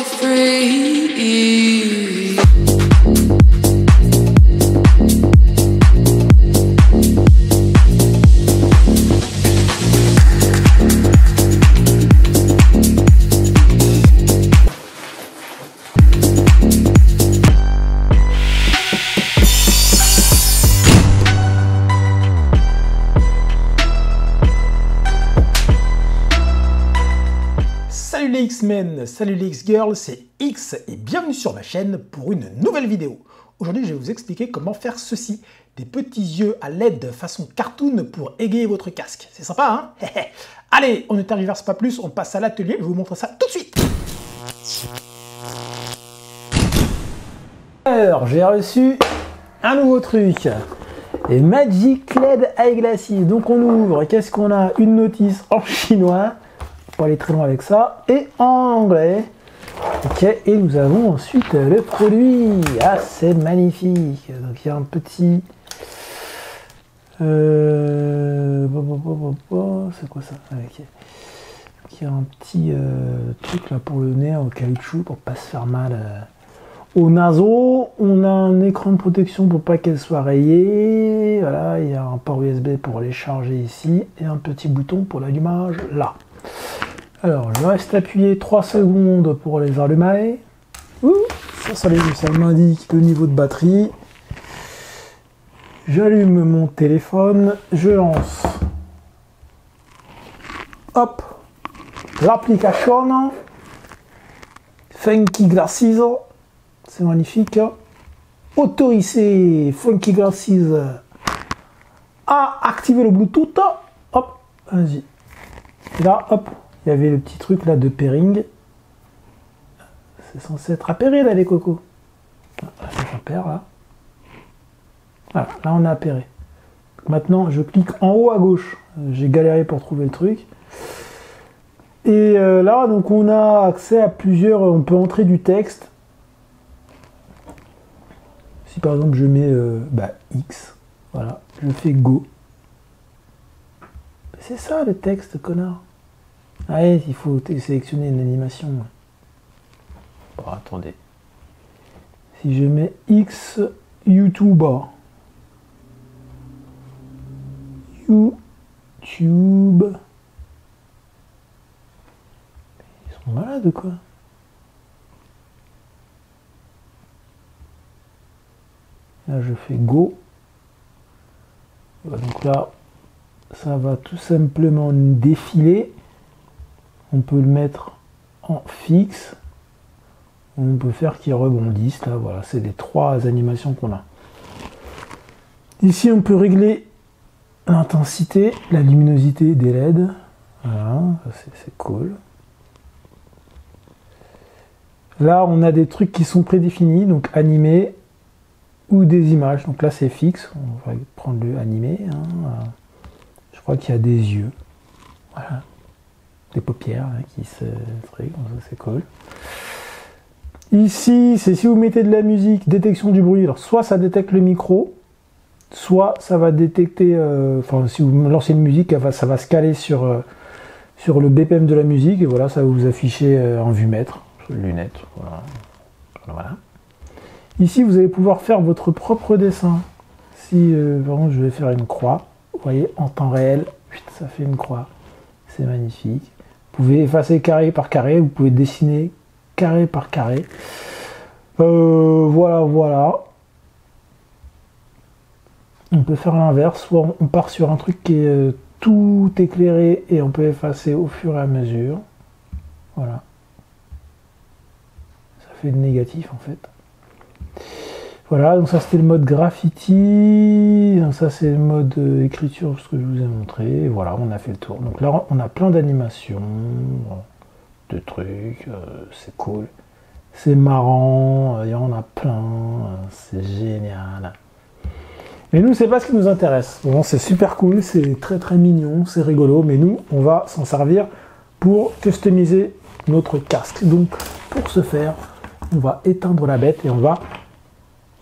free. Salut les X-Men, salut les X-Girls, c'est X et bienvenue sur ma chaîne pour une nouvelle vidéo. Aujourd'hui, je vais vous expliquer comment faire ceci, des petits yeux à LED façon cartoon pour égayer votre casque. C'est sympa, hein? Allez, on ne tergiverse pas plus, on passe à l'atelier, je vais vous montrer ça tout de suite. Alors, j'ai reçu un nouveau truc, les Magic LED Eyeglasses. Donc on ouvre, qu'est-ce qu'on a? Une notice en chinois. Pas aller très loin avec ça, et en anglais. Ok, et nous avons ensuite le produit. Ah, c'est magnifique. Donc il y a un petit c'est quoi ça? Ok. Donc il y a un petit truc là pour le nez en caoutchouc pour pas se faire mal aux naseaux. On a un écran de protection pour pas qu'elle soit rayée. Voilà, il y a un port USB pour les charger ici et un petit bouton pour l'allumage là. Alors, je reste appuyé 3 secondes pour les allumer. Ça m'indique le niveau de batterie. J'allume mon téléphone, je lance. Hop, l'application Funky Glasses. C'est magnifique. Autoriser Funky Glasses à activer le Bluetooth. Hop, vas-y. Et là, hop. Il y avait le petit truc là de pairing. C'est censé être appairé là les cocos. Là, ça s'appelle là. Voilà, là on a appairé. Maintenant je clique en haut à gauche. J'ai galéré pour trouver le truc. Et là donc on a accès à plusieurs. On peut entrer du texte. Si par exemple je mets X, voilà, je fais Go. C'est ça le texte, connard. Ah oui, il faut sélectionner une animation. Oh, attendez. Si je mets X YouTube. YouTube. Ils sont malades ou quoi? Là je fais Go. Donc là, ça va tout simplement défiler. On peut le mettre en fixe. On peut faire qu'il rebondisse. Là, voilà, c'est les 3 animations qu'on a. Ici, on peut régler l'intensité, la luminosité des LED. Voilà, c'est cool. Là, on a des trucs qui sont prédéfinis, donc animés ou des images. Donc là, c'est fixe. On va prendre le animé. Je crois qu'il y a des yeux. Voilà. Des paupières hein, qui se truc, c'est cool. Ici, c'est si vous mettez de la musique, détection du bruit. Alors, soit ça détecte le micro, soit ça va détecter. Enfin, si vous lancez une musique, ça va se caler sur le BPM de la musique et voilà, ça va vous afficher en vue mètre, lunettes. Voilà. Ici, vous allez pouvoir faire votre propre dessin. Si, par exemple, je vais faire une croix, vous voyez, en temps réel, ça fait une croix. C'est magnifique. Vous pouvez effacer carré par carré, vous pouvez dessiner carré par carré. Voilà. On peut faire l'inverse, soit on part sur un truc qui est tout éclairé et on peut effacer au fur et à mesure. Voilà. Ça fait le négatif en fait. Voilà, donc ça c'était le mode graffiti, donc ça c'est le mode écriture, ce que je vous ai montré, et voilà, on a fait le tour. Donc là on a plein d'animations, de trucs, c'est cool, c'est marrant, il y en a plein, c'est génial. Mais nous c'est pas ce qui nous intéresse, bon c'est super cool, c'est très très mignon, c'est rigolo, mais nous on va s'en servir pour customiser notre casque. Donc pour ce faire, on va éteindre la bête et on va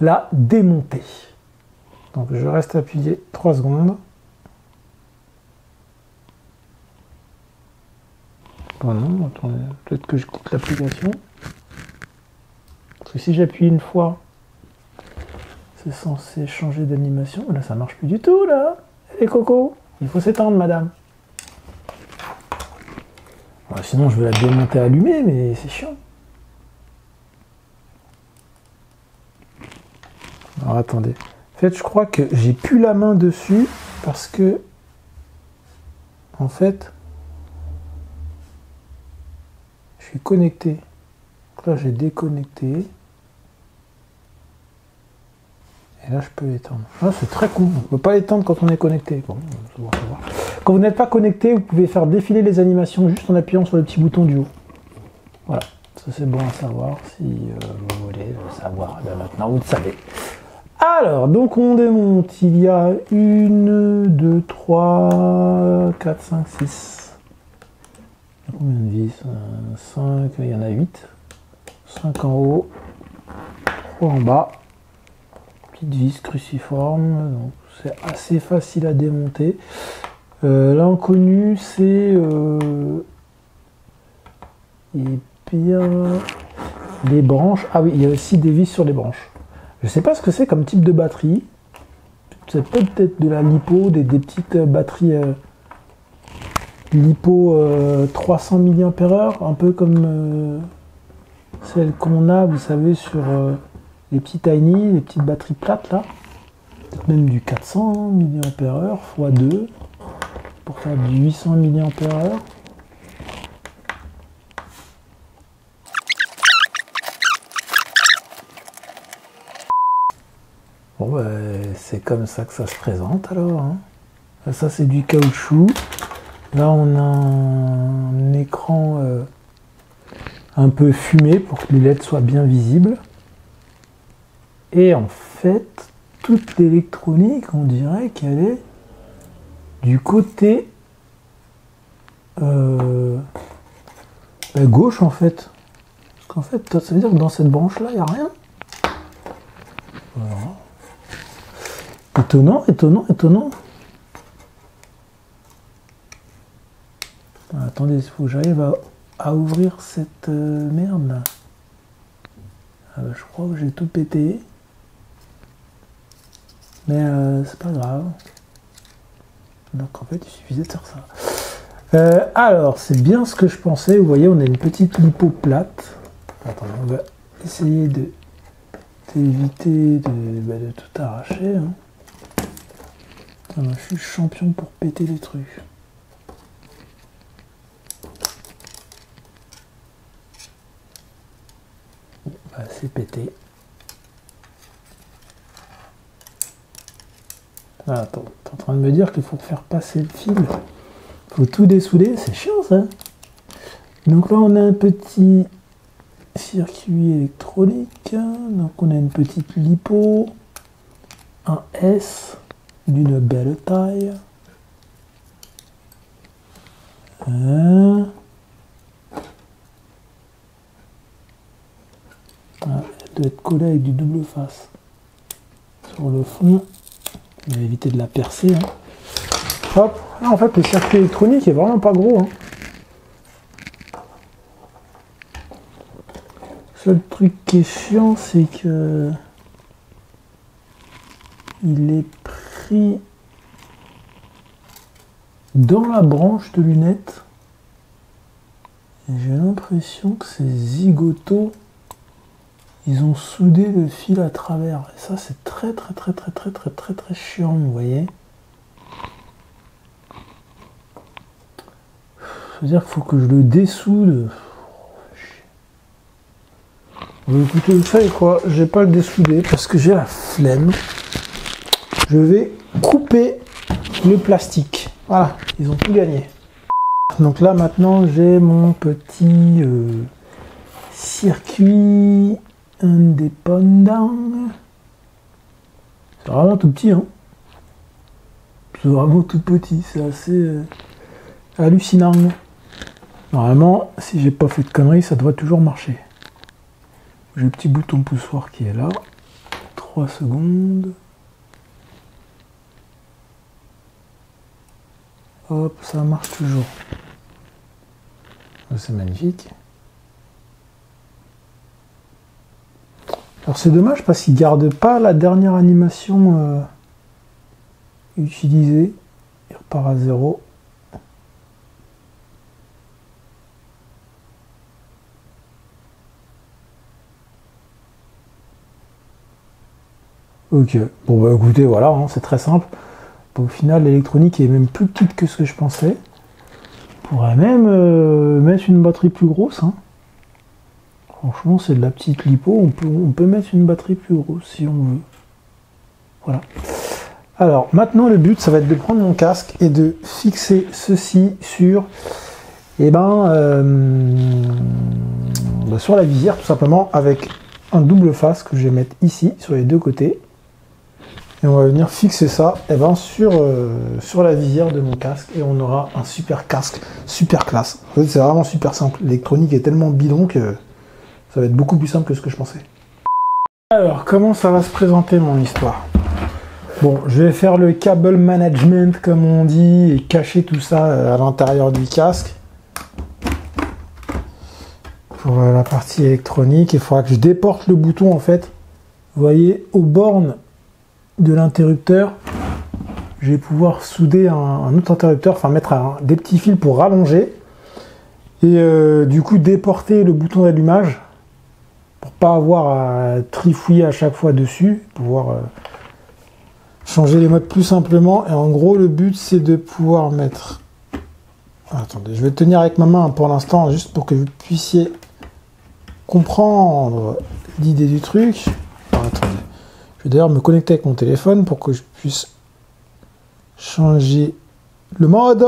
la démonter. Donc je reste appuyé 3 secondes. Voilà, attendez, peut-être que je quitte l'application. que si j'appuie une fois, c'est censé changer d'animation. Là, ça marche plus du tout, là. Les cocos, il faut s'étendre, madame. Sinon, je vais la démonter allumée, mais c'est chiant. Alors, attendez. En fait, je crois que j'ai plus la main dessus parce que, en fait, je suis connecté. Donc là, j'ai déconnecté. Et là, je peux l'étendre. Ah, c'est très cool. On ne peut pas l'étendre quand on est connecté. Bon, on va voir. Quand vous n'êtes pas connecté, vous pouvez faire défiler les animations juste en appuyant sur le petit bouton du haut. Voilà. Ça, c'est bon à savoir si vous voulez le savoir. Là, maintenant, vous le savez. Alors, donc on démonte. Il y a 1, 2, 3, 4, 5, 6. Il y a combien de vis? 5, il y en a 8. 5 en haut, 3 en bas. Petite vis cruciforme, donc c'est assez facile à démonter. L'inconnu, c'est bien les branches. Ah oui, il y a aussi des vis sur les branches. Je ne sais pas ce que c'est comme type de batterie. C'est peut-être de la lipo, des petites batteries lipo 300 mAh, un peu comme celles qu'on a, vous savez, sur les petits Tiny, les petites batteries plates là. Peut-être même du 400 mAh x 2 pour faire du 800 mAh. Bon, bah, c'est comme ça que ça se présente alors. Hein. Ça, c'est du caoutchouc. Là, on a un écran un peu fumé pour que les LED soient bien visibles. Et en fait, toute l'électronique, on dirait qu'elle est du côté gauche en fait. Parce qu'en fait, ça veut dire que dans cette branche-là, il n'y a rien. Voilà. Étonnant, étonnant, étonnant. Attendez, il faut que j'arrive à ouvrir cette merde là. Ah bah, je crois que j'ai tout pété. Mais c'est pas grave. Donc en fait, il suffisait de faire ça. Alors, c'est bien ce que je pensais. Vous voyez, on a une petite lipo plate. Attendez, on va essayer d'éviter de tout arracher. Hein. Putain, je suis champion pour péter les trucs. Bah, c'est pété. Ah, attends, t'es en train de me dire qu'il faut faire passer le fil. Il faut tout dessouder, c'est chiant ça. Donc là on a un petit circuit électronique. Donc on a une petite lipo. Un S d'une belle taille. Elle doit être collée avec du double face. Sur le fond. On va éviter de la percer. Hein. Hop. Là, en fait, le circuit électronique est vraiment pas gros. Hein. Le seul truc qui est chiant, c'est que il est pris dans la branche de lunettes. J'ai l'impression que ces zigotos, ils ont soudé le fil à travers. Et ça, c'est très chiant, vous voyez. C'est-à-dire qu'il faut que je le dessoude. Écoutez, vous savez quoi, je vais pas le dessouder parce que j'ai la flemme. Je vais couper le plastique. Voilà, ils ont tout gagné. Donc là, maintenant, j'ai mon petit circuit indépendant. C'est vraiment tout petit, hein. C'est vraiment tout petit, c'est assez hallucinant. Normalement, si j'ai pas fait de conneries, ça devrait toujours marcher. J'ai le petit bouton poussoir qui est là. 3 secondes. Hop, ça marche toujours. C'est magnifique. Alors c'est dommage parce qu'il ne garde pas la dernière animation utilisée. Il repart à 0. Ok, bon bah écoutez, voilà, hein, c'est très simple. Au final, l'électronique est même plus petite que ce que je pensais. On pourrait même mettre une batterie plus grosse. Hein. Franchement, c'est de la petite lipo. On peut mettre une batterie plus grosse si on veut. Voilà. Alors, maintenant, le but, ça va être de prendre mon casque et de fixer ceci sur, sur la visière, tout simplement, avec un double face que je vais mettre ici, sur les deux côtés. Et on va venir fixer ça sur la visière de mon casque et on aura un super casque, super classe. En fait, c'est vraiment super simple. L'électronique est tellement bidon que ça va être beaucoup plus simple que ce que je pensais. Alors, comment ça va se présenter mon histoire? Bon, je vais faire le cable management comme on dit et cacher tout ça à l'intérieur du casque. Pour la partie électronique, il faudra que je déporte le bouton en fait. Vous voyez, aux bornes de l'interrupteur, je vais pouvoir souder un autre interrupteur, enfin mettre des petits fils pour rallonger et du coup déporter le bouton d'allumage pour pas avoir à trifouiller à chaque fois dessus, pouvoir changer les modes plus simplement. Et en gros le but c'est de pouvoir mettre, attendez, je vais le tenir avec ma main pour l'instant juste pour que vous puissiez comprendre l'idée du truc. Alors, attendez. Je vais d'ailleurs me connecter avec mon téléphone pour que je puisse changer le mode.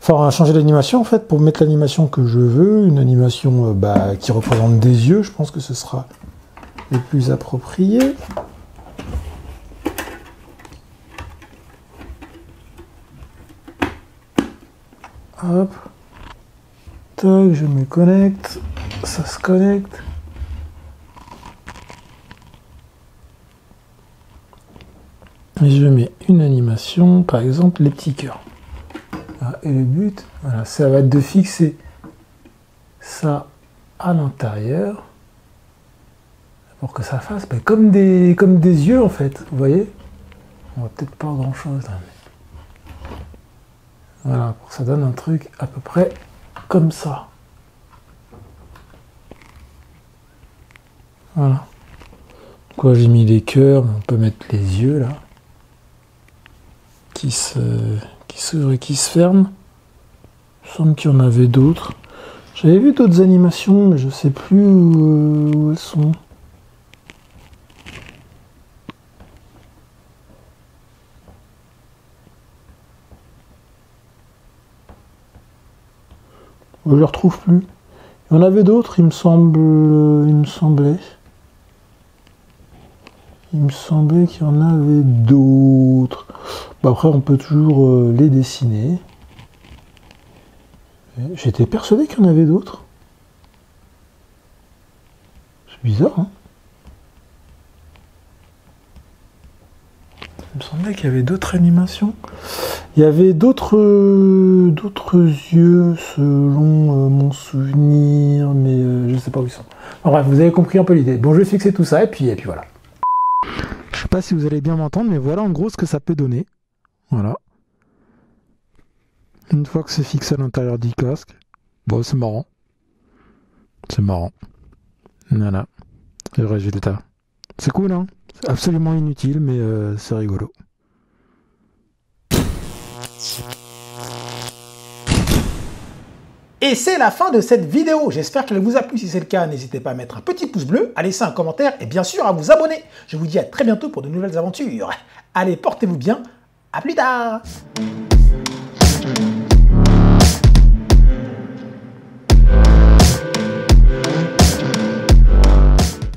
Enfin, changer l'animation en fait, pour mettre l'animation que je veux. Une animation qui représente des yeux. Je pense que ce sera le plus approprié. Hop. Tac, je me connecte. Ça se connecte. Et je mets une animation, par exemple les petits cœurs. Et le but, voilà, ça va être de fixer ça à l'intérieur pour que ça fasse comme des yeux en fait. Vous voyez? On va peut-être pas grand chose là. Mais... voilà, pour que ça donne un truc à peu près comme ça. Voilà. Quoi, j'ai mis les cœurs, mais on peut mettre les yeux là. Qui s'ouvre et qui se ferme. Il me semble qu'il y en avait d'autres. J'avais vu d'autres animations, mais je sais plus où elles sont. Je les retrouve plus. Il y en avait d'autres, il me semblait. Il me semblait qu'il y en avait d'autres. Après, on peut toujours les dessiner. J'étais persuadé qu'il y en avait d'autres. C'est bizarre, hein? Il me semblait qu'il y avait d'autres animations. Il y avait d'autres yeux, selon mon souvenir, mais je ne sais pas où ils sont. Enfin, bref, vous avez compris un peu l'idée. Bon, je vais fixer tout ça, et puis voilà. Je sais pas si vous allez bien m'entendre, mais voilà en gros ce que ça peut donner. Voilà. Une fois que c'est fixé à l'intérieur du casque, bon, c'est marrant. C'est marrant. Voilà. Le résultat. C'est cool, hein? C'est absolument inutile, mais c'est rigolo. Et c'est la fin de cette vidéo. J'espère qu'elle vous a plu. Si c'est le cas, n'hésitez pas à mettre un petit pouce bleu, à laisser un commentaire et bien sûr à vous abonner. Je vous dis à très bientôt pour de nouvelles aventures. Allez, portez-vous bien. À plus tard.